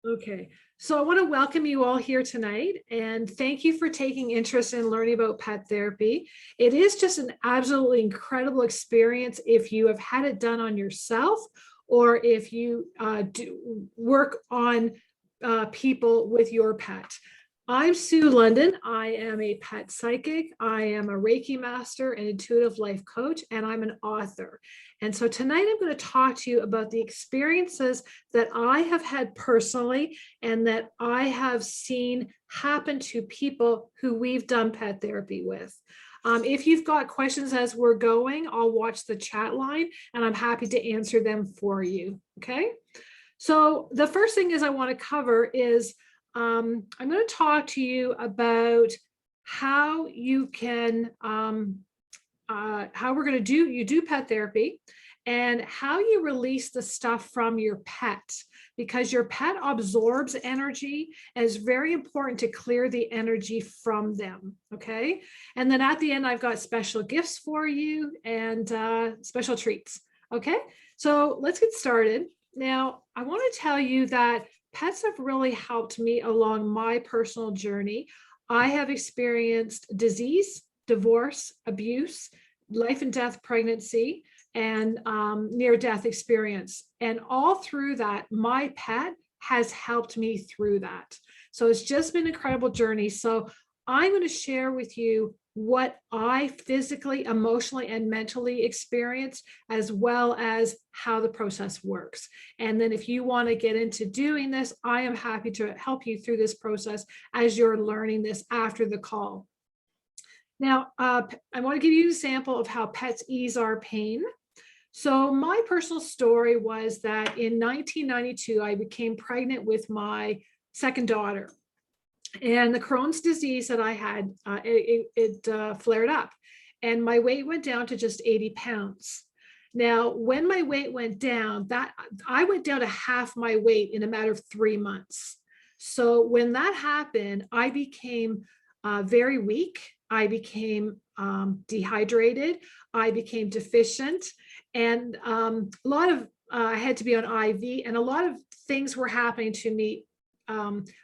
Okay, so I want to welcome you all here tonight and thank you for taking interest in learning about pet therapy. It is just an absolutely incredible experience if you have had it done on yourself or if you do work on people with your pet. I'm Sue London. I am a pet psychic. I am a Reiki master and intuitive life coach, and I'm an author. And so tonight I'm going to talk to you about the experiences that I have had personally and that I have seen happen to people who we've done pet therapy with. If you've got questions as we're going, I'll watch the chat line and I'm happy to answer them for you. Okay. So the first thing is I want to cover is I'm going to talk to you about how you can, how we're going to do pet therapy and how you release the stuff from your pet, because your pet absorbs energy and it's very important to clear the energy from them. Okay. And then at the end, I've got special gifts for you and special treats. Okay. So let's get started. Now, I want to tell you that pets have really helped me along my personal journey. I have experienced disease, divorce, abuse, life and death pregnancy, and near-death experience. And all through that, my pet has helped me through that. So it's just been an incredible journey. So I'm going to share with you what I physically, emotionally, and mentally experienced, as well as how the process works. And then if you want to get into doing this, I am happy to help you through this process as you're learning this after the call. Now, I want to give you an example of how pets ease our pain. So my personal story was that in 1992, I became pregnant with my second daughter. And the Crohn's disease that I had, it flared up and my weight went down to just 80 pounds. Now, when my weight went down, I went down to half my weight in a matter of 3 months. So when that happened, I became very weak. I became dehydrated. I became deficient. And a lot of, I had to be on IV, and a lot of things were happening to me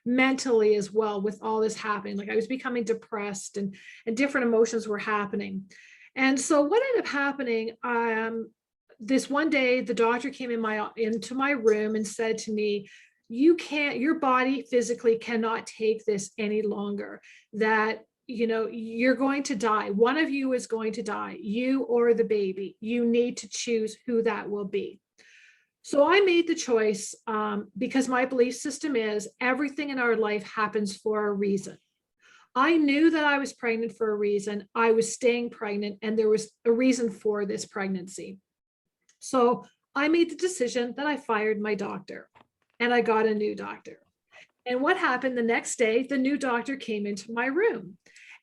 mentally as well with all this happening. Like I was becoming depressed and different emotions were happening. And so what ended up happening, this one day, the doctor came into my room and said to me, your body physically cannot take this any longer, that you're going to die. One of you is going to die, you or the baby. You need to choose who that will be. So I made the choice because my belief system is everything in our life happens for a reason. I knew that I was pregnant for a reason. I was staying pregnant and there was a reason for this pregnancy. So I made the decision that I fired my doctor and I got a new doctor. And what happened the next day, the new doctor came into my room.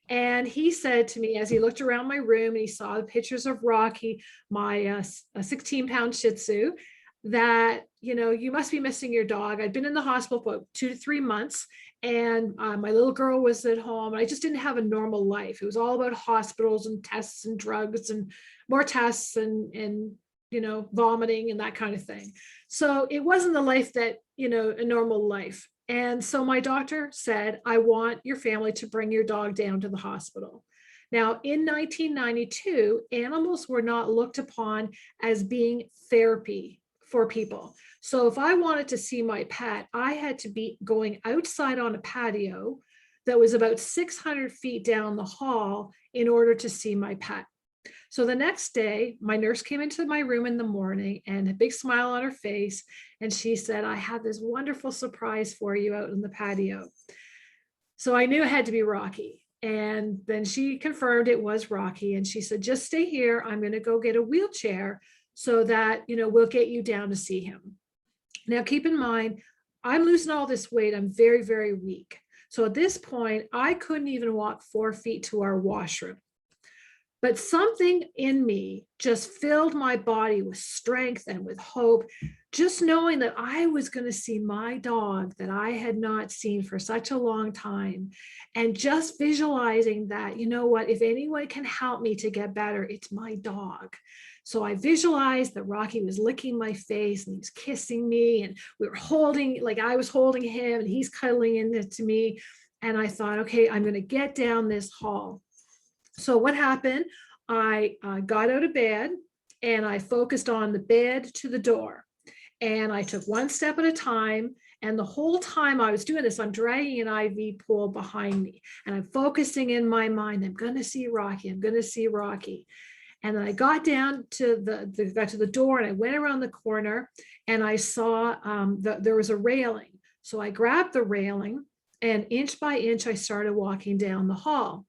And he said to me, as he looked around my room and he saw the pictures of Rocky, my 16-pound Shih Tzu, that, you must be missing your dog. I'd been in the hospital for 2 to 3 months and my little girl was at home. I just didn't have a normal life. It was all about hospitals and tests and drugs and more tests and vomiting and that kind of thing. So it wasn't the life that, a normal life. And so my doctor said, I want your family to bring your dog down to the hospital. Now, in 1992, animals were not looked upon as being therapy for people. So if I wanted to see my pet, I had to be going outside on a patio that was about 600 feet down the hall in order to see my pet. So the next day, my nurse came into my room in the morning and a big smile on her face. And she said, I have this wonderful surprise for you out in the patio. So I knew it had to be Rocky. And then she confirmed it was Rocky. And she said, just stay here. I'm going to go get a wheelchair so that, we'll get you down to see him. Now, keep in mind, I'm losing all this weight. I'm very, very weak. So at this point, I couldn't even walk 4 feet to our washroom. But something in me just filled my body with strength and with hope, just knowing that I was going to see my dog that I had not seen for such a long time. And just visualizing that, if anyone can help me to get better, it's my dog. So I visualized that Rocky was licking my face and he was kissing me, and we were holding, like I was holding him and he's cuddling into me. And I thought, okay, I'm going to get down this hall. So what happened? I got out of bed and I focused on the bed to the door. And I took one step at a time. And the whole time I was doing this, I'm dragging an IV pole behind me and I'm focusing in my mind, I'm going to see Rocky. I'm going to see Rocky. And then I got down to the door and I went around the corner and I saw there was a railing. So I grabbed the railing and inch by inch, I started walking down the hall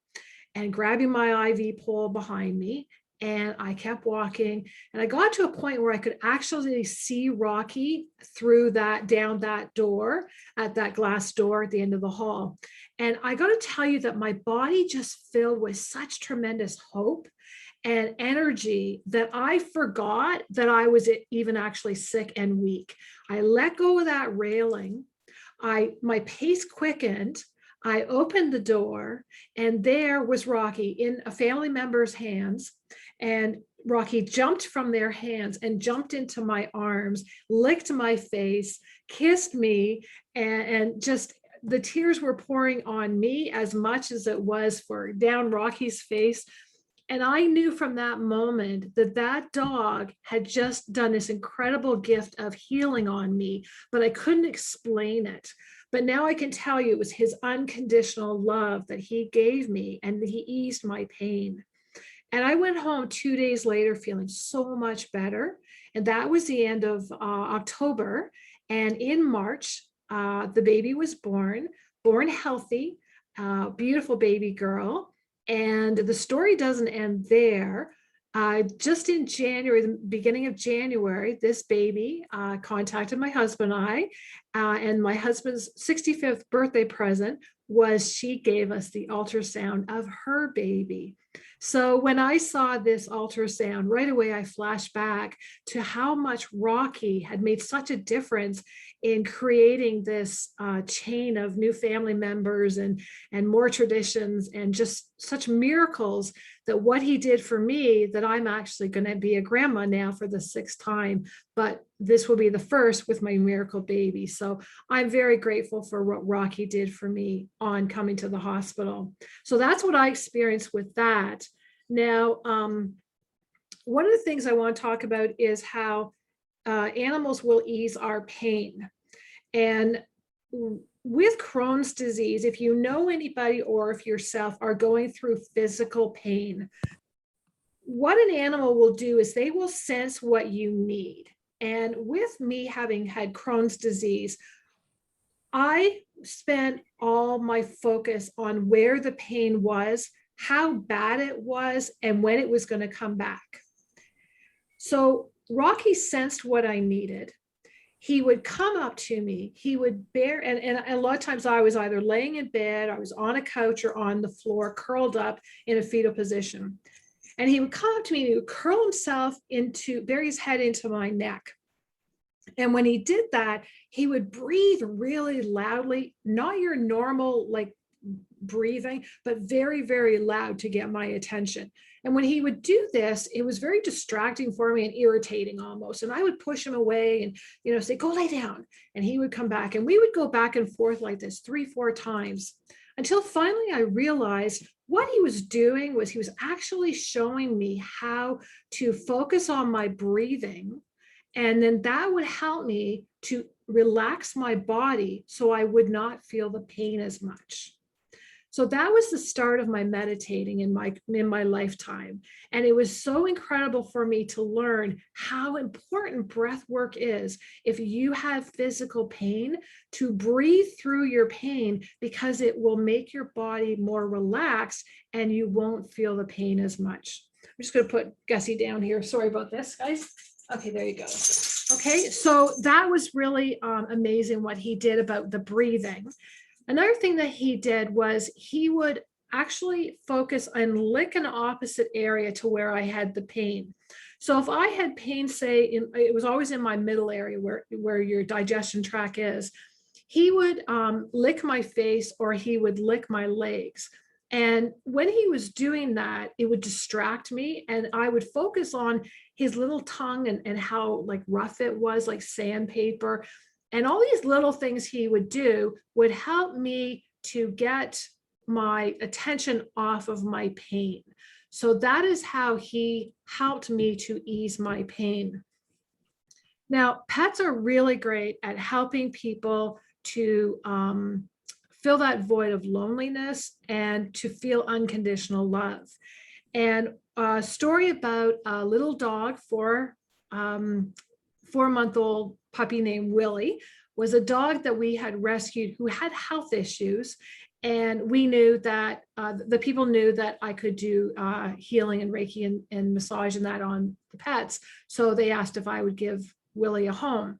and grabbing my IV pole behind me. And I kept walking and I got to a point where I could actually see Rocky through down that door, at that glass door at the end of the hall. And I got to tell you that my body just filled with such tremendous hope and energy that I forgot that I was even actually sick and weak. I let go of that railing. My pace quickened. I opened the door and there was Rocky in a family member's hands. And Rocky jumped from their hands and jumped into my arms, licked my face, kissed me, and just the tears were pouring on me as much as it was for down Rocky's face. And I knew from that moment that that dog had just done this incredible gift of healing on me, but I couldn't explain it. But now I can tell you it was his unconditional love that he gave me, and he eased my pain. And I went home 2 days later feeling so much better. And that was the end of October. And in March, the baby was born healthy, beautiful baby girl. And the story doesn't end there. Just in January, the beginning of January, this baby contacted my husband and I, and my husband's 65th birthday present was she gave us the ultrasound of her baby. So when I saw this ultrasound, right away I flashed back to how much Rocky had made such a difference in creating this chain of new family members and more traditions and just such miracles, that what he did for me, that I'm actually going to be a grandma now for the 6th time, but this will be the first with my miracle baby. So I'm very grateful for what Rocky did for me on coming to the hospital. So that's what I experienced with that. Now, one of the things I want to talk about is how animals will ease our pain. And with Crohn's disease, if you know anybody or if yourself are going through physical pain, what an animal will do is they will sense what you need. And with me having had Crohn's disease, I spent all my focus on where the pain was, how bad it was, and when it was going to come back. So Rocky sensed what I needed. He would come up to me, he would bear, and a lot of times I was either laying in bed, I was on a couch or on the floor, curled up in a fetal position. And he would come up to me and he would curl himself bury his head into my neck. And when he did that, he would breathe really loudly, not your normal like breathing, but very, very loud to get my attention. And when he would do this, it was very distracting for me and irritating almost. And I would push him away and, say, go lay down. And he would come back and we would go back and forth like this 3-4 times until finally I realized what he was doing was he was actually showing me how to focus on my breathing. And then that would help me to relax my body so I would not feel the pain as much. So that was the start of my meditating in my lifetime. And it was so incredible for me to learn how important breath work is if you have physical pain, to breathe through your pain, because it will make your body more relaxed and you won't feel the pain as much. I'm just going to put Gussie down here. Sorry about this, guys. Okay, there you go. Okay, so that was really amazing what he did about the breathing. Another thing that he did was he would actually focus and lick an opposite area to where I had the pain. So if I had pain, say, it was always in my middle area where your digestion tract is, he would lick my face or he would lick my legs. And when he was doing that, it would distract me, and I would focus on his little tongue and how like rough it was, like sandpaper. And all these little things he would do would help me to get my attention off of my pain. So that is how he helped me to ease my pain. Now, pets are really great at helping people to fill that void of loneliness and to feel unconditional love. And a story about a little dog, 4-month-old puppy named Willie, was a dog that we had rescued who had health issues. And we knew that the people knew that I could do healing and Reiki and massage and that on the pets. So they asked if I would give Willie a home.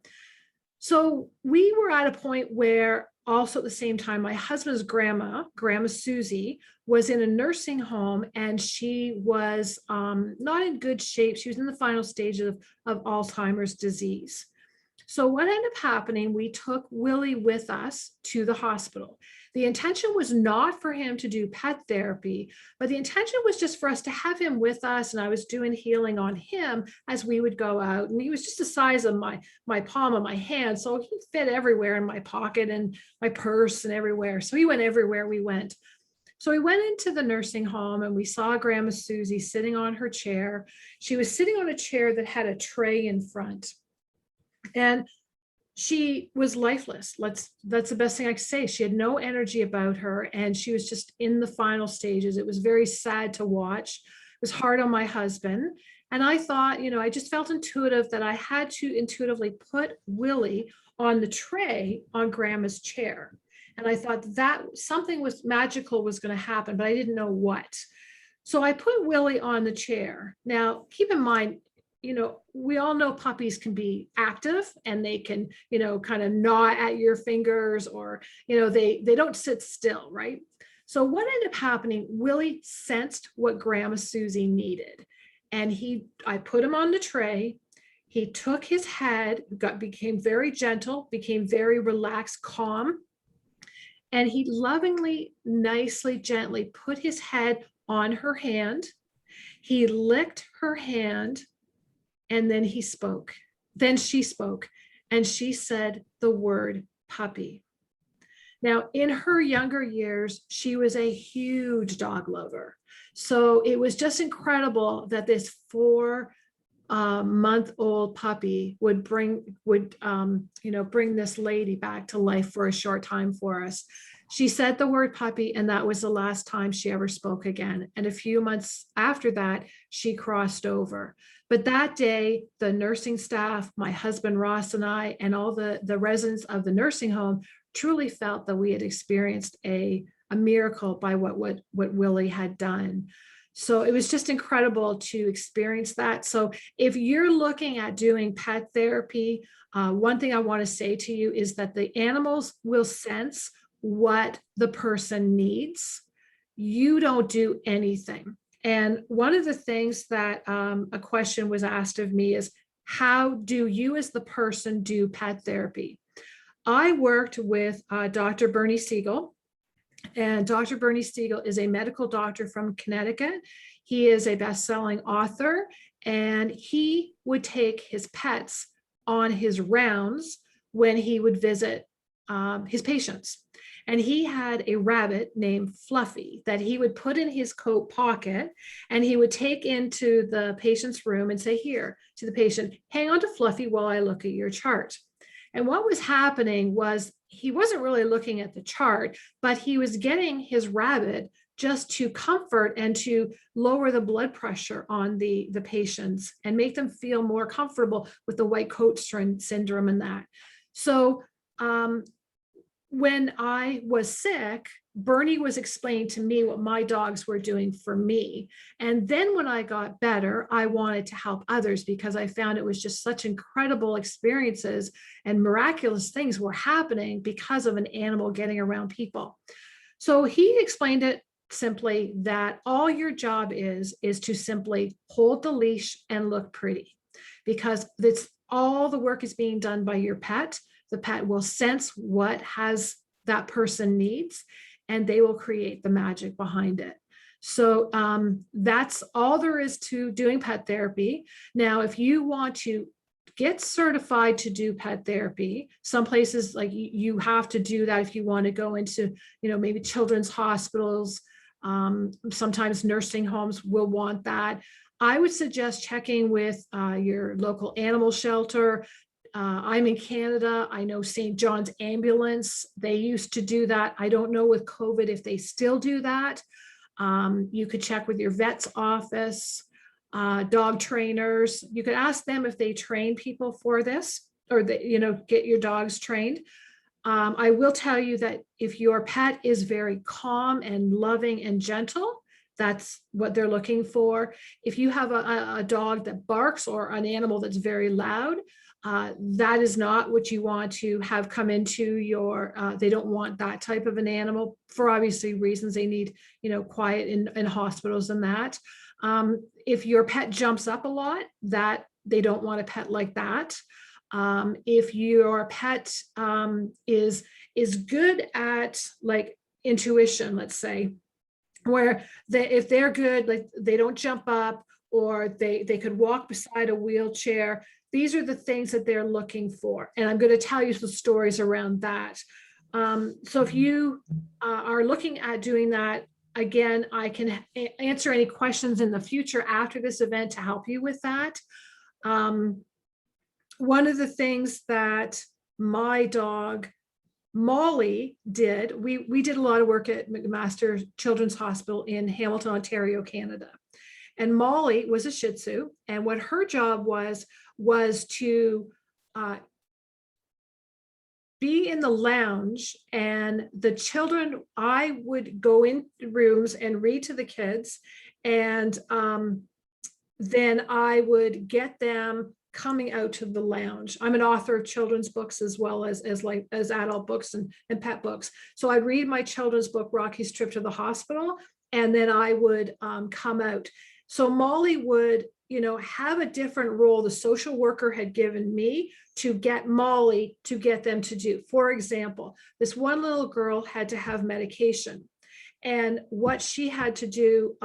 So we were at a point where also at the same time, my husband's grandma Susie, was in a nursing home, and she was not in good shape. She was in the final stages of Alzheimer's disease. So what ended up happening, we took Willie with us to the hospital. The intention was not for him to do pet therapy, but the intention was just for us to have him with us. And I was doing healing on him as we would go out. And he was just the size of my palm of my hand. So he fit everywhere in my pocket and my purse and everywhere. So he went everywhere we went. So we went into the nursing home and we saw Grandma Susie sitting on her chair. She was sitting on a chair that had a tray in front. And she was lifeless. That's the best thing I could say. She had no energy about her, and she was just in the final stages. It was very sad to watch. It was hard on my husband. And I thought, I just felt intuitive that I had to intuitively put Willie on the tray on Grandma's chair. And I thought that something was magical was going to happen, but I didn't know what. So I put Willie on the chair. Now, keep in mind, we all know puppies can be active, and they can, kind of gnaw at your fingers, or, they don't sit still, right? So what ended up happening, Willie sensed what Grandma Susie needed. And I put him on the tray. He took his head, became very gentle, became very relaxed, calm. And he lovingly, nicely, gently put his head on her hand. He licked her hand. And then he spoke. Then she spoke, and she said the word puppy. Now, in her younger years, she was a huge dog lover. So it was just incredible that this 4-month-old puppy would bring this lady back to life for a short time for us. She said the word puppy, and that was the last time she ever spoke again. And a few months after that, she crossed over. But that day, the nursing staff, my husband Ross and I, and all the residents of the nursing home truly felt that we had experienced a miracle by what Willie had done. So it was just incredible to experience that. So if you're looking at doing pet therapy, one thing I want to say to you is that the animals will sense what the person needs. You don't do anything. And one of the things that a question was asked of me is, how do you as the person do pet therapy? I worked with Dr. Bernie Siegel, and Dr. Bernie Siegel is a medical doctor from Connecticut. He is a best-selling author, and he would take his pets on his rounds when he would visit his patients. And he had a rabbit named Fluffy that he would put in his coat pocket, and he would take into the patient's room and say, here to the patient, hang on to Fluffy while I look at your chart. And what was happening was he wasn't really looking at the chart, but he was getting his rabbit just to comfort and to lower the blood pressure on the patients and make them feel more comfortable with the white coat syndrome and that. So when I was sick, Bernie was explaining to me what my dogs were doing for me. And then when I got better, I wanted to help others because I found it was just such incredible experiences and miraculous things were happening because of an animal getting around people. So he explained it simply that all your job is to simply hold the leash and look pretty, because it's all the work is being done by your pet. The pet will sense what that person needs, and they will create the magic behind it. So that's all there is to doing pet therapy. Now, if you want to get certified to do pet therapy, some places like you have to do that if you want to go into, maybe children's hospitals. Sometimes nursing homes will want that. I would suggest checking with your local animal shelter. I'm in Canada. I know St. John's Ambulance, they used to do that. I don't know with COVID if they still do that. You could check with your vet's office, dog trainers. You could ask them if they train people for this, or get your dogs trained. I will tell you that if your pet is very calm and loving and gentle, that's what they're looking for. If you have a dog that barks or an animal that's very loud, that is not what you want to have come into your, they don't want that type of an animal for obviously reasons. They need, quiet in hospitals and that. If your pet jumps up a lot, that they don't want a pet like that. If your pet is good at like intuition, let's say, where if they're good, like they don't jump up, or they could walk beside a wheelchair. These are the things that they're looking for. And I'm going to tell you some stories around that. So if you are looking at doing that, again, I can answer any questions in the future after this event to help you with that. One of the things that my dog Molly did, we did a lot of work at McMaster Children's Hospital in Hamilton, Ontario, Canada. And Molly was a Shih Tzu, and what her job was to be in the lounge, and the children, I would go in rooms and read to the kids, and then I would get them coming out to the lounge. I'm an author of children's books as well as adult books and pet books. So I'd read my children's book, Rocky's Trip to the Hospital, and then I would come out. So Molly would, have a different role the social worker had given me to get Molly to get them to do. For example, this one little girl had to have medication. And what she had to do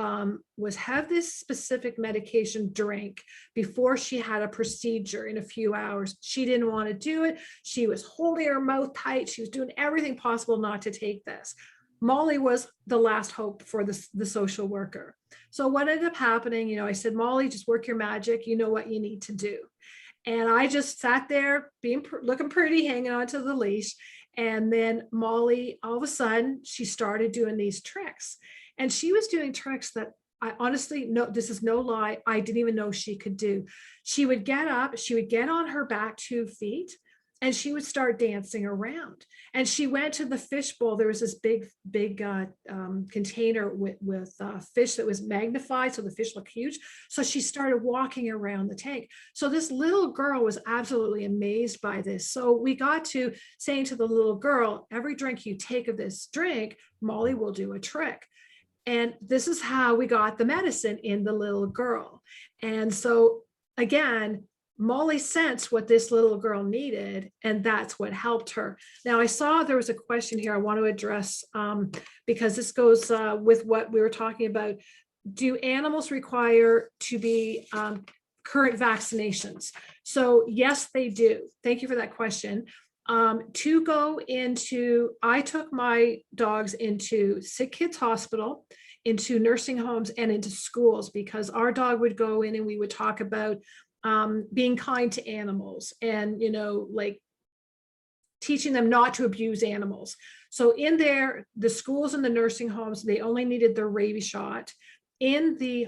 was have this specific medication drink before she had a procedure in a few hours. She didn't want to do it. She was holding her mouth tight. She was doing everything possible not to take this. Molly was the last hope for the social worker. So what ended up happening, I said, Molly, just work your magic. You know what you need to do. And I just sat there looking pretty, hanging onto the leash. And then Molly, all of a sudden, she started doing these tricks. And she was doing tricks that I honestly, no, this is no lie, I didn't even know she could do. She would get up, she would get on her back 2 feet, and she would start dancing around. And she went to the fish bowl. There was this big container with fish that was magnified, so the fish looked huge. So she started walking around the tank. So this little girl was absolutely amazed by this. So we got to saying to the little girl, every drink you take of this drink, Molly will do a trick. And this is how we got the medicine in the little girl. And so again, Molly sensed what this little girl needed, and that's what helped her. Now, I saw there was a question here I want to address because this goes with what we were talking about. Do animals require to be current vaccinations? So yes, they do. Thank you for that question. To go into, I took my dogs into Sick Kids Hospital, into nursing homes, and into schools, because our dog would go in and we would talk about being kind to animals and, like teaching them not to abuse animals. So in there, the schools and the nursing homes, they only needed their rabies shot. In the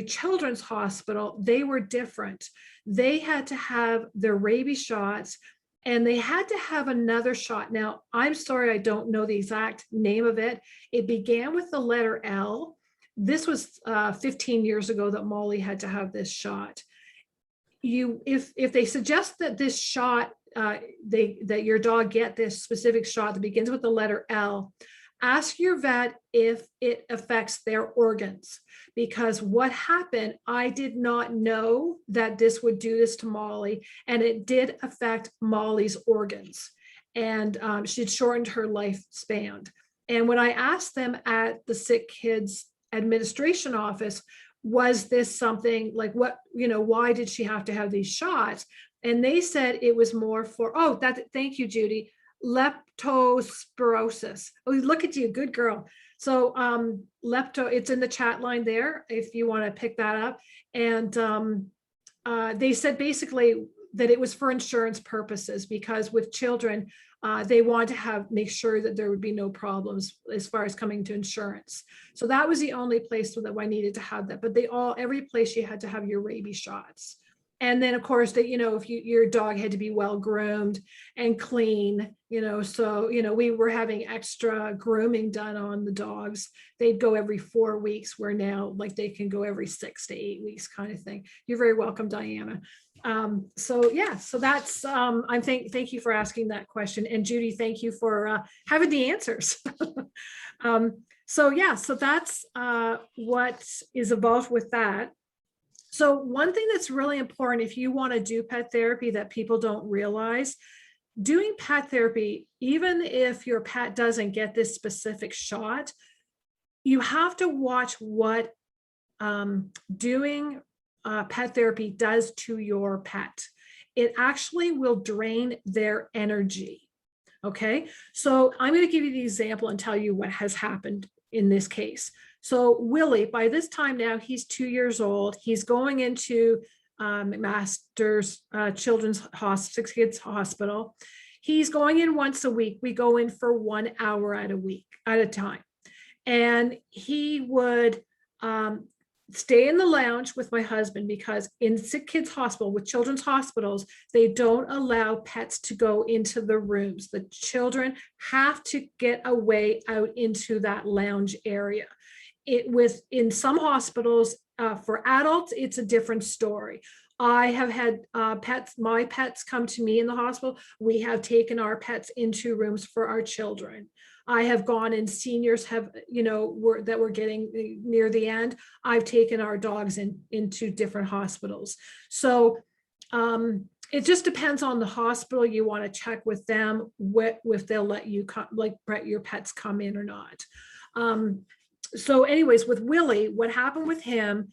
children's hospital, they were different. They had to have their rabies shots, and they had to have another shot. Now, I'm sorry, I don't know the exact name of it. It began with the letter L. This was 15 years ago that Molly had to have this shot. If they suggest that this shot, that your dog get this specific shot that begins with the letter L, ask your vet if it affects their organs, because what happened, I did not know that this would do this to Molly, and it did affect Molly's organs, and she'd shortened her lifespan. And when I asked them at the Sick Kids Administration Office, was this something like what, why did she have to have these shots? And they said it was more for, thank you, Judy, leptospirosis. Oh, look at you, good girl. So it's in the chat line there if you want to pick that up. And they said basically that it was for insurance purposes, because with children, they want to make sure that there would be no problems as far as coming to insurance. So that was the only place that I needed to have that. But every place you had to have your rabies shots. And then of course that, if your dog had to be well groomed and clean, so, we were having extra grooming done on the dogs. They'd go every 4 weeks, where now like they can go every 6 to 8 weeks kind of thing. You're very welcome, Diana. So that's, thank you for asking that question. And Judy, thank you for having the answers. So that's what is involved with that. So one thing that's really important if you want to do pet therapy that people don't realize, doing pet therapy, even if your pet doesn't get this specific shot, you have to watch what doing pet therapy does to your pet. It actually will drain their energy. Okay, so I'm going to give you the example and tell you what has happened in this case. So Willie, by this time now, he's 2 years old. He's going into Master's Children's Sick Kids Hospital. He's going in once a week. We go in for 1 hour at a time. And he would stay in the lounge with my husband, because in Sick Kids Hospital, with children's hospitals, they don't allow pets to go into the rooms. The children have to get away out into that lounge area. In some hospitals, for adults, it's a different story. I have had my pets come to me in the hospital. We have taken our pets into rooms for our children. I have gone, and seniors have, that we're getting near the end. I've taken our dogs into different hospitals. So it just depends on the hospital. You want to check with them if they'll let you come, like your pets come in or not. So anyways, with Willie, what happened with him,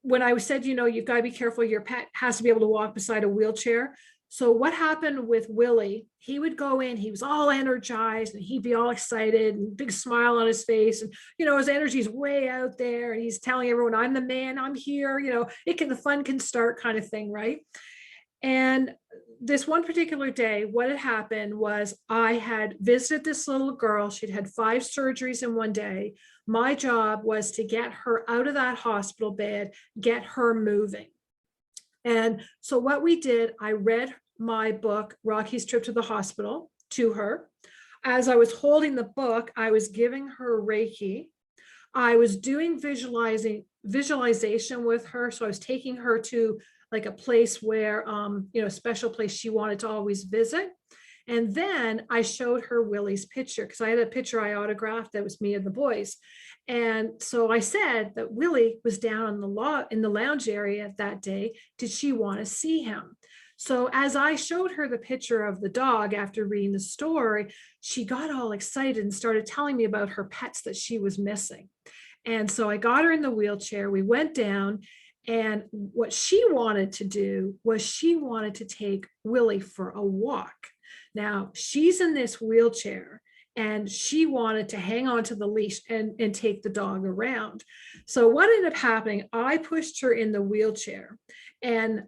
when I said, you've got to be careful, your pet has to be able to walk beside a wheelchair. So what happened with Willie, he would go in, he was all energized and he'd be all excited and big smile on his face. And, his energy's way out there. And he's telling everyone, I'm the man, I'm here, the fun can start kind of thing, right? And this one particular day, what had happened was I had visited this little girl. She'd had 5 surgeries in one day. My job was to get her out of that hospital bed, get her moving. And so what we did, I read my book, Rocky's Trip to the Hospital, to her. As I was holding the book, I was giving her Reiki. I was doing visualization with her. So I was taking her to like a place where, a special place she wanted to always visit. And then I showed her Willie's picture, because I had a picture I autographed that was me and the boys. And so I said that Willie was down in the lounge area that day. Did she want to see him? So as I showed her the picture of the dog after reading the story, she got all excited and started telling me about her pets that she was missing. And so I got her in the wheelchair. We went down, and what she wanted to do was she wanted to take Willie for a walk. Now she's in this wheelchair and she wanted to hang on to the leash and take the dog around. So what ended up happening, I pushed her in the wheelchair and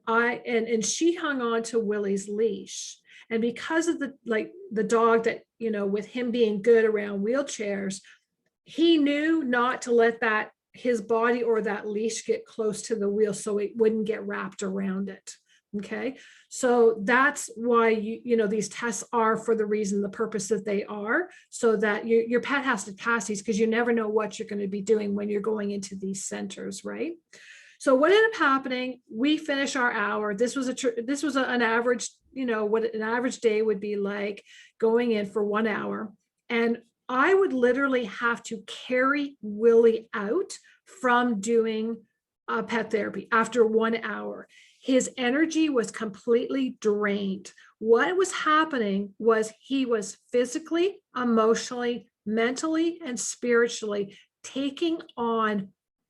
she hung on to Willie's leash. And because of the dog that, with him being good around wheelchairs, he knew not to let his body or that leash get close to the wheel so it wouldn't get wrapped around it. Okay, so that's why these tests are for the reason, the purpose that they are, so that your pet has to pass these, because you never know what you're going to be doing when you're going into these centers, right? So what ended up happening, we finish our hour. This was an average, what an average day would be like, going in for 1 hour. And I would literally have to carry Willie out from doing pet therapy after 1 hour. His energy was completely drained. What was happening was he was physically, emotionally mentally and spiritually, taking on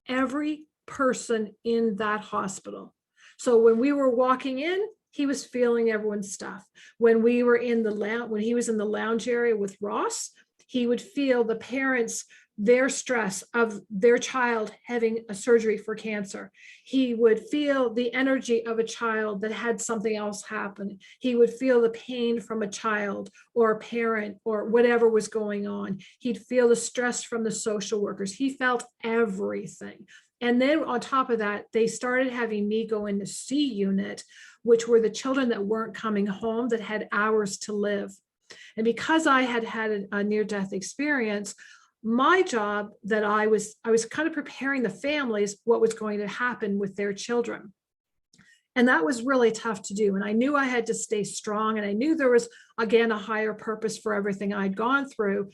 every person in that hospital. So when we were walking in, he was feeling everyone's stuff. When we were in the lounge, when he was in the lounge area with Ross, he would feel the parents, their stress of their child having a surgery for cancer. He would feel the energy of a child that had something else happen. He would feel the pain from a child or a parent or whatever was going on. He'd feel the stress from the social workers. He felt everything. And then on top of that, they started having me go in the C unit, which were the children that weren't coming home, that had hours to live. And because I had had a near-death experience, my job that I was kind of preparing the families what was going to happen with their children. And that was really tough to do. And I knew I had to stay strong. And I knew there was, again, a higher purpose for everything I'd gone through.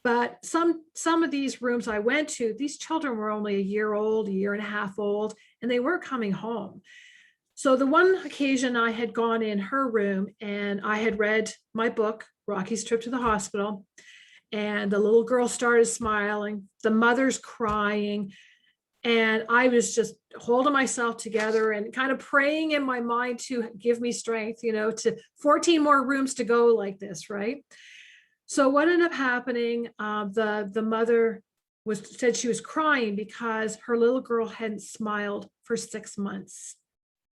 But some of these rooms I went to, these children were only a year old, a year and a half old, and they weren't coming home. So the one occasion I had gone in her room and I had read my book, Rocky's Trip to the Hospital, and the little girl started smiling, the mother's crying, and I was just holding myself together and kind of praying in my mind to give me strength, to 14 more rooms to go like this, right? So what ended up happening, the mother said she was crying because her little girl hadn't smiled for 6 months.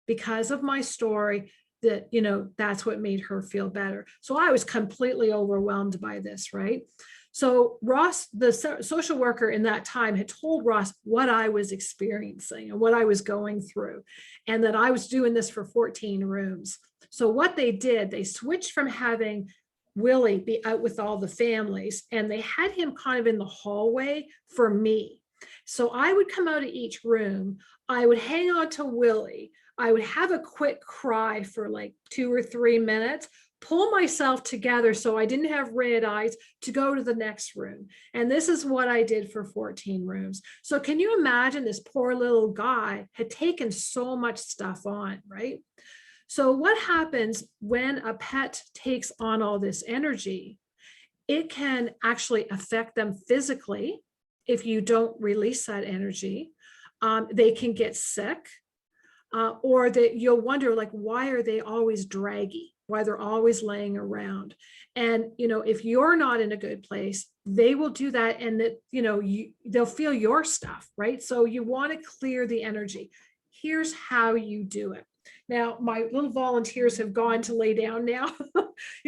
Because of my story, that, that's what made her feel better. So I was completely overwhelmed by this, right? So Ross, the social worker in that time, had told Ross what I was experiencing and what I was going through, and that I was doing this for 14 rooms. So what they did, they switched from having Willie be out with all the families, and they had him kind of in the hallway for me. So I would come out of each room, I would hang on to Willie, I would have a quick cry for like 2 or 3 minutes, pull myself together so I didn't have red eyes to go to the next room. And this is what I did for 14 rooms. So can you imagine, this poor little guy had taken so much stuff on, right? So what happens when a pet takes on all this energy? It can actually affect them physically if you don't release that energy. They can get sick, or that you'll wonder, like, why are they always draggy? Why they're always laying around? And, if you're not in a good place, they will do that, and that, they'll feel your stuff, right? So you want to clear the energy. Here's how you do it. Now, my little volunteers have gone to lay down now.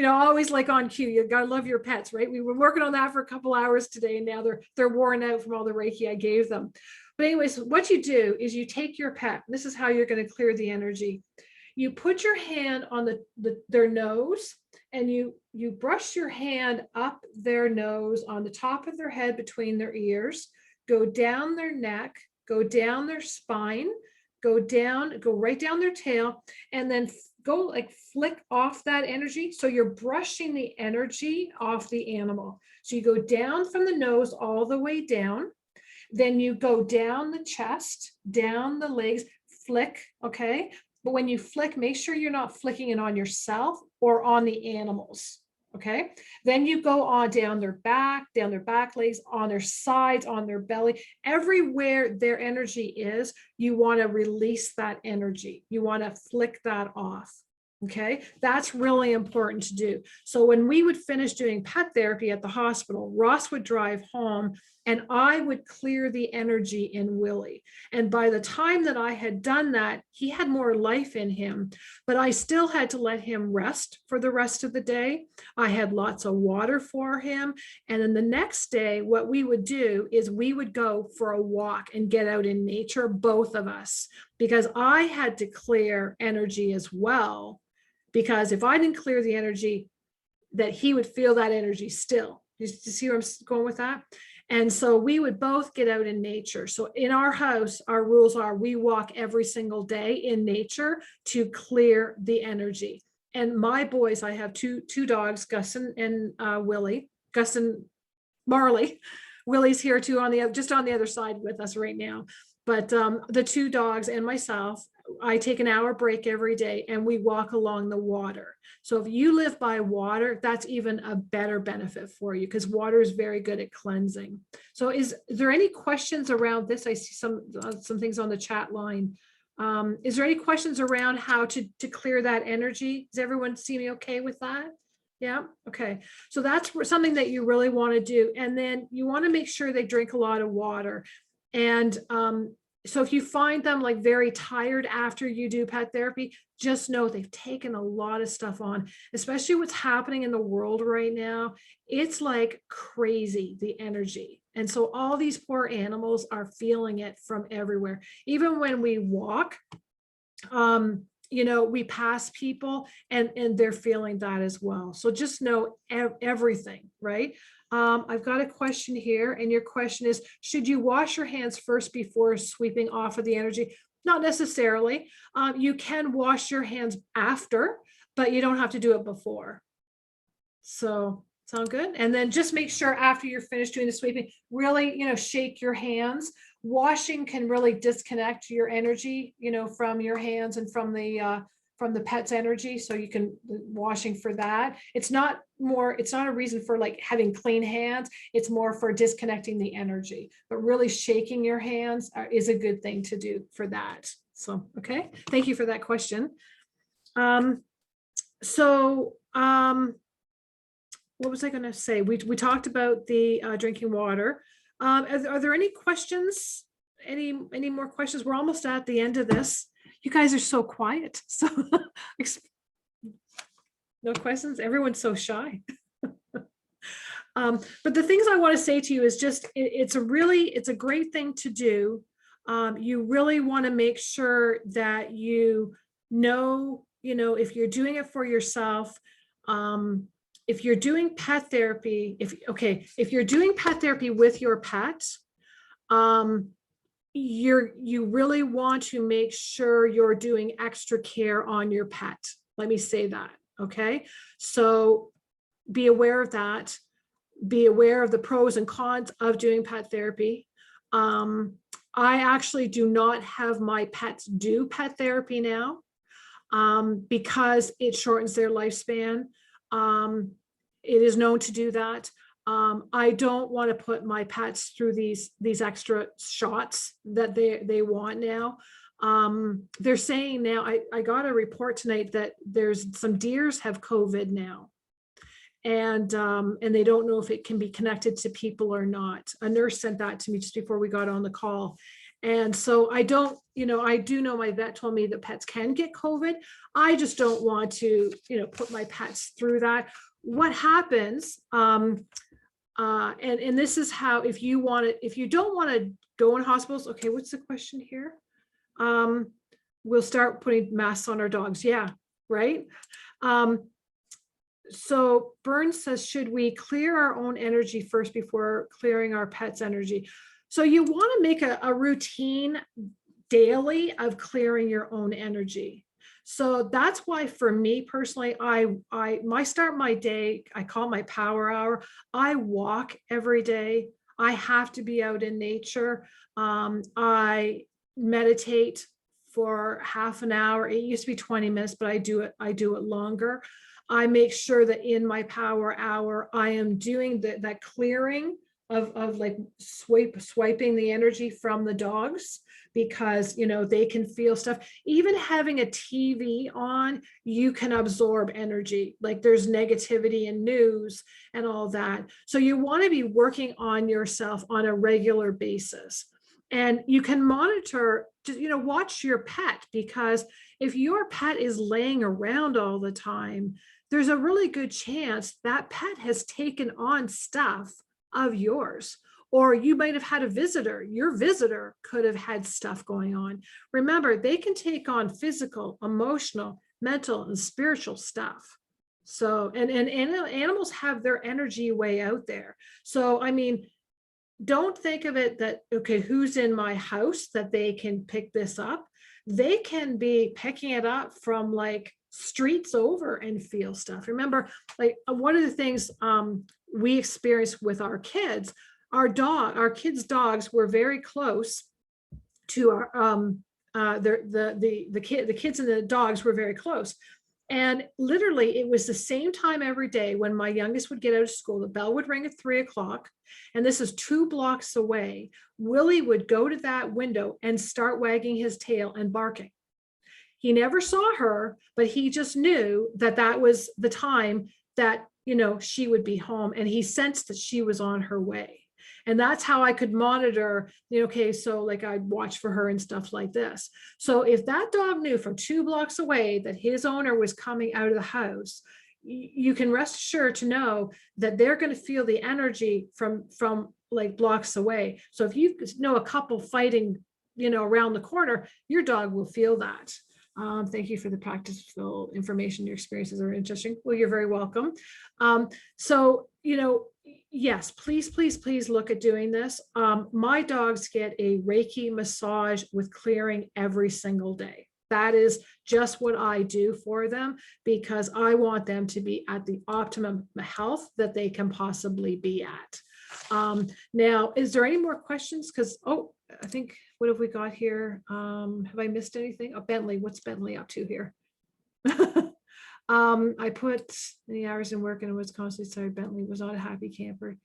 Always like on cue, you gotta love your pets, right? We were working on that for a couple hours today, and now they're worn out from all the Reiki I gave them. But anyways, what you do is you take your pet. This is how you're going to clear the energy. You put your hand on their nose, and you brush your hand up their nose, on the top of their head, between their ears, go down their neck, go down their spine, go right down their tail, and then go like flick off that energy. So you're brushing the energy off the animal. So you go down from the nose all the way down. Then you go down the chest, down the legs, flick, okay? But when you flick, make sure you're not flicking it on yourself or on the animals, okay? Then you go on down their back legs, on their sides, on their belly, everywhere their energy is, you want to release that energy. You want to flick that off. Okay, that's really important to do. So when we would finish doing pet therapy at the hospital, Ross would drive home and I would clear the energy in Willie. And by the time that I had done that, he had more life in him, but I still had to let him rest for the rest of the day. I had lots of water for him. And then the next day, what we would do is we would go for a walk and get out in nature, both of us, because I had to clear energy as well. Because if I didn't clear the energy, that he would feel that energy still. You see where I'm going with that? And so we would both get out in nature. So in our house, our rules are we walk every single day in nature to clear the energy. And my boys, I have two dogs, Gus and Willie, Gus and Marley. Willie's here too, just on the other side with us right now. But the two dogs and myself, I take an hour break every day and we walk along the water. So if you live by water, that's even a better benefit for you because water is very good at cleansing. So is there any questions around this? I see some things on the chat line. Is there any questions around how to clear that energy? Does everyone see me okay with that? Yeah. Okay. So that's something that you really want to do. And then you want to make sure they drink a lot of water. And so if you find them like very tired after you do pet therapy, just know they've taken a lot of stuff on, especially what's happening in the world right now. It's like crazy, the energy. And so all these poor animals are feeling it from everywhere. Even when we walk, you know, we pass people and they're feeling that as well. So just know everything, right? I've got a question here, and your question is, should you wash your hands first before sweeping off of the energy? Not necessarily. You can wash your hands after, but you don't have to do it before. So sound good? And then just make sure after you're finished doing the sweeping, really, you know, shake your hands. Washing can really disconnect your energy, you know, from your hands and from the pet's energy. So you can washing for that. It's not a reason for like having clean hands. It's more for disconnecting the energy, but really shaking your hands is a good thing to do for that. So, okay. Thank you for that question. What was I going to say? We talked about the drinking water. Are there any questions? Any more questions? We're almost at the end of this. You guys are so quiet. So no questions. Everyone's so shy. But the things I want to say to you is just, it's a great thing to do. You really want to make sure that you know, if you're doing it for yourself, if you're doing pet therapy, if you're doing pet therapy with your pet, you really want to make sure you're doing extra care on your pet. Let me say that. Okay. So be aware of that. Be aware of the pros and cons of doing pet therapy. I actually do not have my pets do pet therapy now because it shortens their lifespan. It is known to do that. I don't want to put my pets through these extra shots that they want now. They're saying now, I got a report tonight that there's some deers have COVID now. And they don't know if it can be connected to people or not. A nurse sent that to me just before we got on the call. And so I don't, I do know my vet told me that pets can get COVID. I just don't want to, put my pets through that. What happens, and this is how, if you don't want to go in hospitals, okay, what's the question here? We'll start putting masks on our dogs. Yeah, right. So Burns says, should we clear our own energy first before clearing our pet's energy? So you want to make a routine daily of clearing your own energy. So that's why for me personally, I start my day, I call my power hour. I walk every day. I have to be out in nature. I meditate for half an hour. It used to be 20 minutes, but I do it longer. I make sure that in my power hour, I am doing that clearing of like swiping the energy from the dogs, because they can feel stuff. Even having a TV on, you can absorb energy. Like there's negativity in news and all that. So you want to be working on yourself on a regular basis. And you can monitor, watch your pet, because if your pet is laying around all the time, there's a really good chance that pet has taken on stuff of yours, or you might have had a visitor. Your visitor could have had stuff going on. Remember, they can take on physical, emotional, mental, and spiritual stuff. So, and animals have their energy way out there. So, I mean, don't think of it that, okay, who's in my house that they can pick this up? They can be picking it up from like streets over and feel stuff. Remember, like one of the things we experienced with our kids, our kids' dogs were very close to our the kids and the dogs were very close. And literally, it was the same time every day when my youngest would get out of school. The bell would ring at 3 o'clock, and this is 2 blocks away. Willie would go to that window and start wagging his tail and barking. He never saw her, but he just knew that that was the time that, you know, she would be home, and he sensed that she was on her way. And that's how I could monitor, you know, okay, so like I'd watch for her and stuff like this. So if that dog knew from 2 blocks away that his owner was coming out of the house, you can rest assured to know that they're going to feel the energy from like blocks away. So if you know a couple fighting, you know, around the corner, your dog will feel that. Thank you for the practical information. Your experiences are interesting. Well, you're very welcome. So, you know, yes, please, please, please look at doing this. My dogs get a Reiki massage with clearing every single day. That is just what I do for them, because I want them to be at the optimum health that they can possibly be at. Now, is there any more questions? Because, oh, I think, what have we got here? Have I missed anything? Oh, Bentley, what's Bentley up to here? I put the hours in work and it was constantly sorry. Bentley was not a happy camper.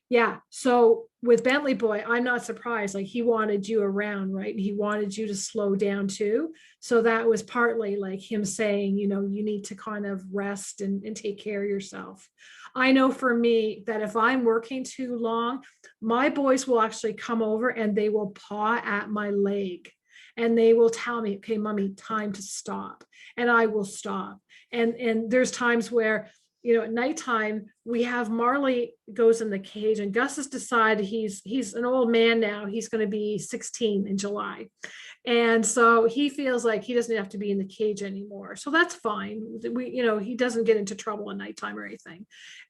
Yeah. So with Bentley boy, I'm not surprised. Like, he wanted you around, right? And he wanted you to slow down too. So that was partly like him saying, you know, you need to kind of rest and take care of yourself. I know for me that if I'm working too long, my boys will actually come over and they will paw at my leg. And they will tell me, okay, mommy, time to stop. And I will stop. And there's times where, you know, at nighttime, we have Marley goes in the cage, and Gus has decided he's an old man now. He's going to be 16 in July. And so he feels like he doesn't have to be in the cage anymore. So that's fine. You know, he doesn't get into trouble at nighttime or anything.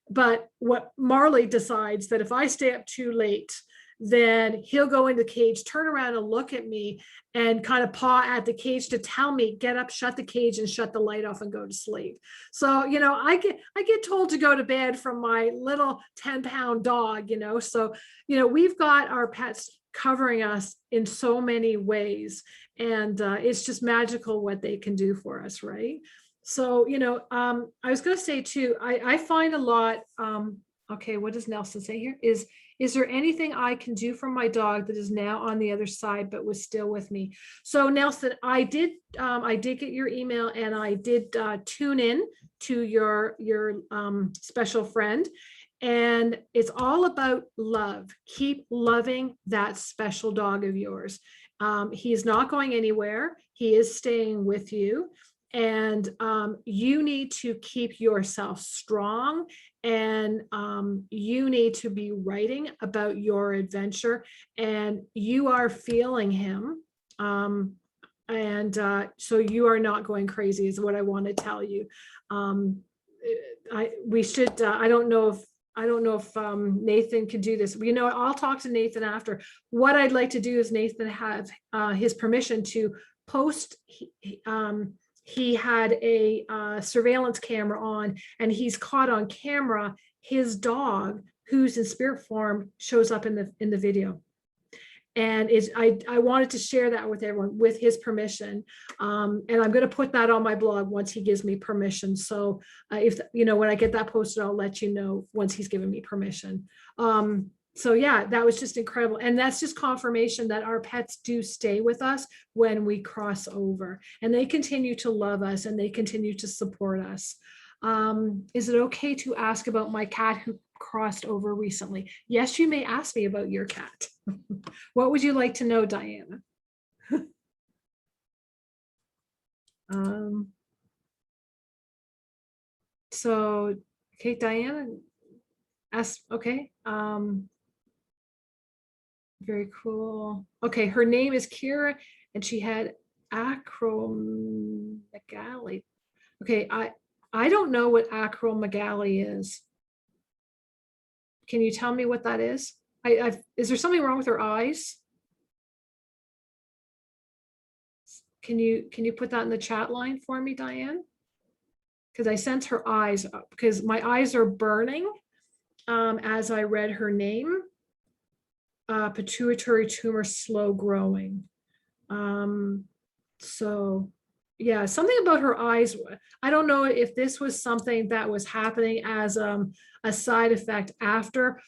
But what Marley decides that if I stay up too late, then he'll go in the cage, turn around and look at me and kind of paw at the cage to tell me, get up, shut the cage and shut the light off and go to sleep. So, you know, I get told to go to bed from my little 10-pound dog, you know. So, you know, we've got our pets covering us in so many ways, and it's just magical what they can do for us, right? So, you know, I was going to say too, I find a lot, okay, what does Nelson say here? Is there anything I can do for my dog that is now on the other side but was still with me? So Nelson, I did get your email, and I did tune in to your special friend, and it's all about love. Keep loving that special dog of yours. He's not going anywhere. He is staying with you. And you need to keep yourself strong, and you need to be writing about your adventure, and you are feeling him. So you are not going crazy is what I want to tell you. We should, I don't know if Nathan could do this. You know, I'll talk to Nathan after. What I'd like to do is Nathan have his permission to post. He had a surveillance camera on, and he's caught on camera his dog, who's in spirit form, shows up in the video. And I wanted to share that with everyone with his permission. And I'm going to put that on my blog once he gives me permission. So if, you know, when I get that posted, I'll let you know once he's given me permission. So yeah, that was just incredible. And that's just confirmation that our pets do stay with us when we cross over, and they continue to love us and they continue to support us. Is it okay to ask about my cat who crossed over recently? Yes, you may ask me about your cat. What would you like to know, Diana? So, okay, Diana asked, okay. Very cool. Okay, her name is Kira, and she had acromegaly. Okay, I don't know what acromegaly is. Can you tell me what that is? Is there something wrong with her eyes? Can you put that in the chat line for me, Diane? Because I sense her eyes up, because my eyes are burning as I read her name. pituitary tumor slow growing. So yeah, something about her eyes. I don't know if this was something that was happening as a side effect after.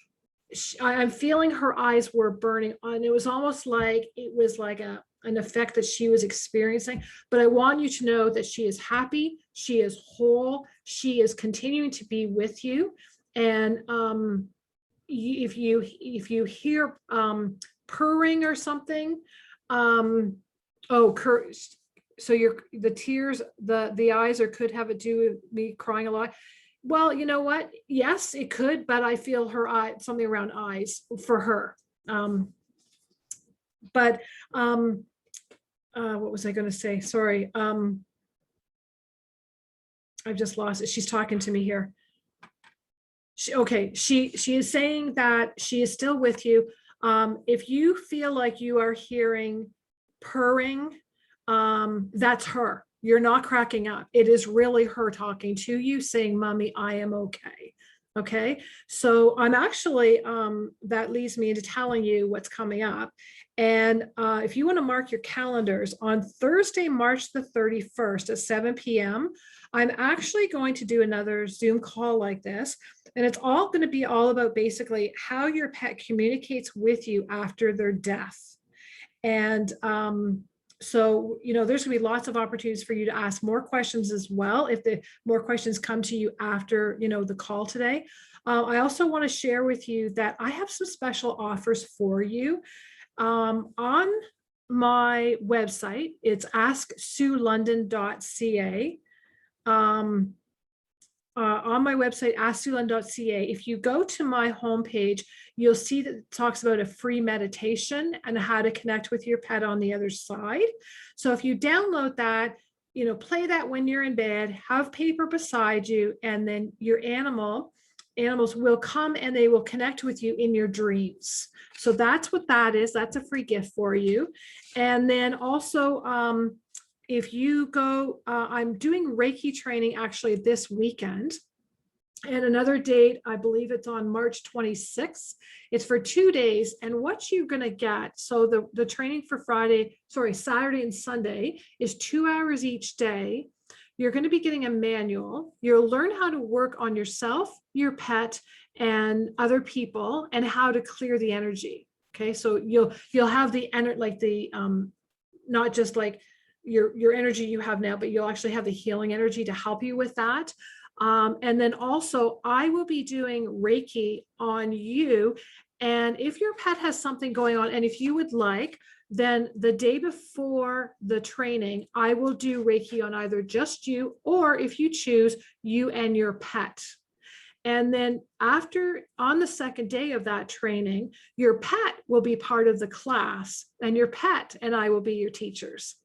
I'm feeling her eyes were burning on. It was almost like it was like an effect that she was experiencing. But I want you to know that she is happy, she is whole, she is continuing to be with you. And if you hear purring or something, oh, so the tears, the eyes, or could have it do with me crying a lot. Well, you know what? Yes, it could, but I feel her eye, something around eyes for her. But what was I going to say? Sorry. I've just lost it. She's talking to me here. She is saying that she is still with you. If you feel like you are hearing purring, that's her. You're not cracking up. It is really her talking to you, saying, "Mommy, I am okay." Okay, so I'm actually, that leads me into telling you what's coming up. And if you want to mark your calendars, on Thursday, March the 31st at 7 p.m., I'm actually going to do another Zoom call like this. And it's all going to be all about basically how your pet communicates with you after their death. And so, there's going to be lots of opportunities for you to ask more questions as well, if the more questions come to you after, the call today. I also want to share with you that I have some special offers for you. On my website, it's asksuelondon.ca. On my website, asksuelondon.ca, if you go to my homepage, you'll see that it talks about a free meditation and how to connect with your pet on the other side. So if you download that, play that when you're in bed, have paper beside you, and then your animals will come and they will connect with you in your dreams. So that's what that is. That's a free gift for you. And then also, if you go, I'm doing Reiki training actually this weekend. And another date, I believe it's on March 26th. It's for 2 days. And what you're going to get, so the training for Saturday and Sunday is 2 hours each day. You're going to be getting a manual. You'll learn how to work on yourself, your pet, and other people, and how to clear the energy. Okay, so you'll have the energy, like the not just like your energy you have now, but you'll actually have the healing energy to help you with that. And then also, I will be doing Reiki on you. And if your pet has something going on, and if you would like, then the day before the training, I will do Reiki on either just you, or if you choose, you and your pet. And then on the second day of that training, your pet will be part of the class, and your pet and I will be your teachers.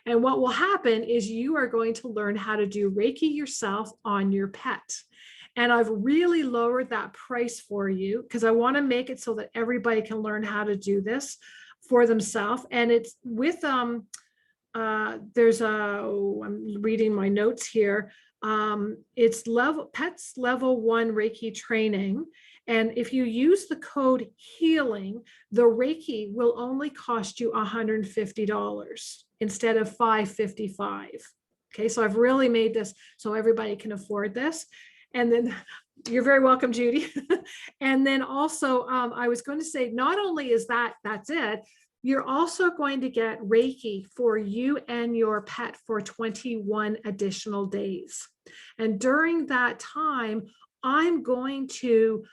And what will happen is you are going to learn how to do Reiki yourself on your pet. And I've really lowered that price for you because I want to make it so that everybody can learn how to do this for themselves. And it's with, I'm reading my notes here. It's pets level 1 Reiki training. And if you use the code HEALING, the Reiki will only cost you $150 instead of $555. Okay, so I've really made this so everybody can afford this. And then you're very welcome, Judy. And then also, I was going to say, not only is that's it, you're also going to get Reiki for you and your pet for 21 additional days. And during that time, I'm going to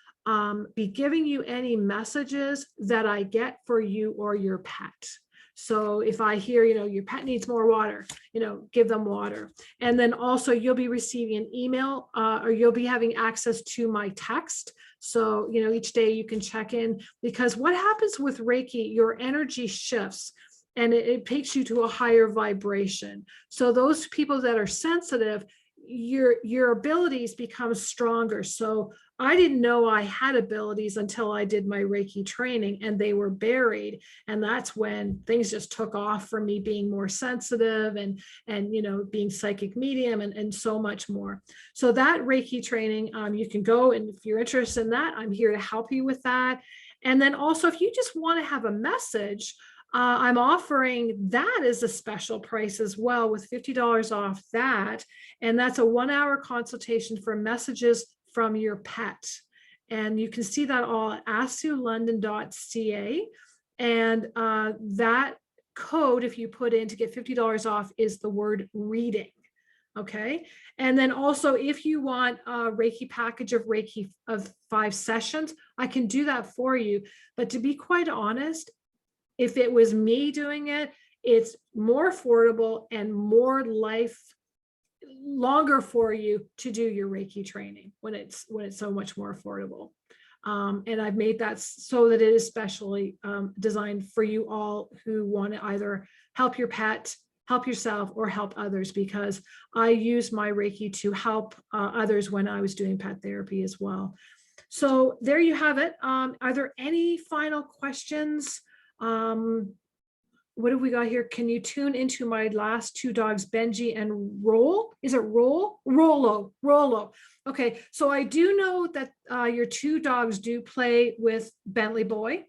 be giving you any messages that I get for you or your pet. So if I hear, your pet needs more water, give them water. And then also you'll be receiving an email or you'll be having access to my text. So, each day you can check in, because what happens with Reiki, your energy shifts and it takes you to a higher vibration. So those people that are sensitive, your abilities become stronger. So I didn't know I had abilities until I did my Reiki training, and they were buried. And that's when things just took off for me, being more sensitive and being psychic medium and so much more. So that Reiki training, you can go, and if you're interested in that, I'm here to help you with that. And then also, if you just want to have a message, I'm offering that as a special price as well with $50 off that. And that's a 1-hour consultation for messages from your pet. And you can see that all at assulondon.ca. And that code, if you put in to get $50 off, is the word reading. Okay. And then also, if you want a Reiki package of Reiki of 5 sessions, I can do that for you. But to be quite honest, if it was me doing it, it's more affordable and more longer for you to do your Reiki training when it's so much more affordable. And I've made that so that it is specially designed for you all who want to either help your pet, help yourself, or help others, because I use my Reiki to help others when I was doing pet therapy as well. So there you have it. Are there any final questions? What have we got here? Can you tune into my last 2 dogs, Benji and Roll? Is it Roll? Rollo. Okay, so I do know that your 2 dogs do play with Bentley Boy.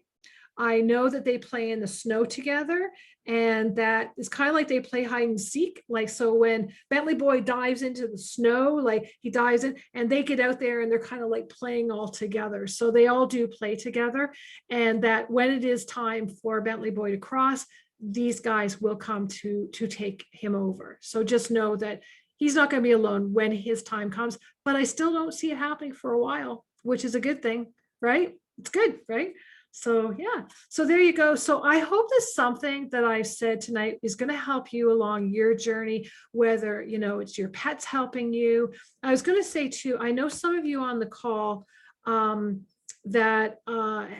I know that they play in the snow together, and that it's kind of like they play hide and seek. Like, so when Bentley Boy dives into the snow, like he dives in and they get out there and they're kind of like playing all together. So they all do play together, and that when it is time for Bentley Boy to cross, these guys will come to take him over. So just know that he's not going to be alone when his time comes, but I still don't see it happening for a while, which is a good thing, right? It's good, right? So yeah, so there you go. So I hope this something that I've said tonight is going to help you along your journey, whether, you know, it's your pets helping you. I was going to say too, I know some of you on the call that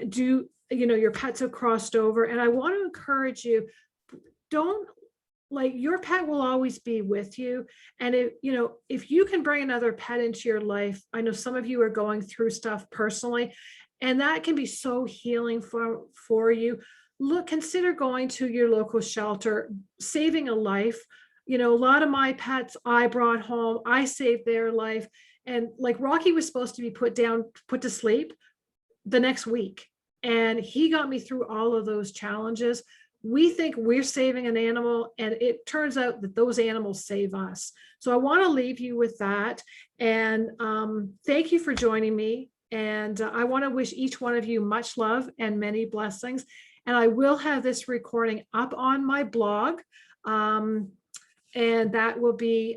do, you know, your pets have crossed over, and I want to encourage you, don't, like, your pet will always be with you. And if, you know, if you can bring another pet into your life, I know some of you are going through stuff personally, and that can be so healing for you. Look, consider going to your local shelter, saving a life. You know, a lot of my pets I brought home, I saved their life. And like Rocky was supposed to be put to sleep the next week, and he got me through all of those challenges. We think we're saving an animal, and it turns out that those animals save us. So I want to leave you with that. And thank you for joining me. And I want to wish each one of you much love and many blessings. And I will have this recording up on my blog. And that will be,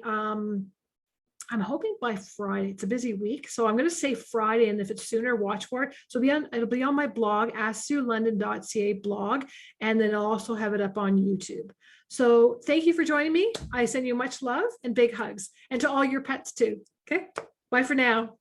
I'm hoping by Friday. It's a busy week, so I'm going to say Friday, and if it's sooner, watch for it. So it'll be on my blog, assulondon.ca blog, and then I'll also have it up on YouTube. So thank you for joining me. I send you much love and big hugs, and to all your pets too. Okay, bye for now.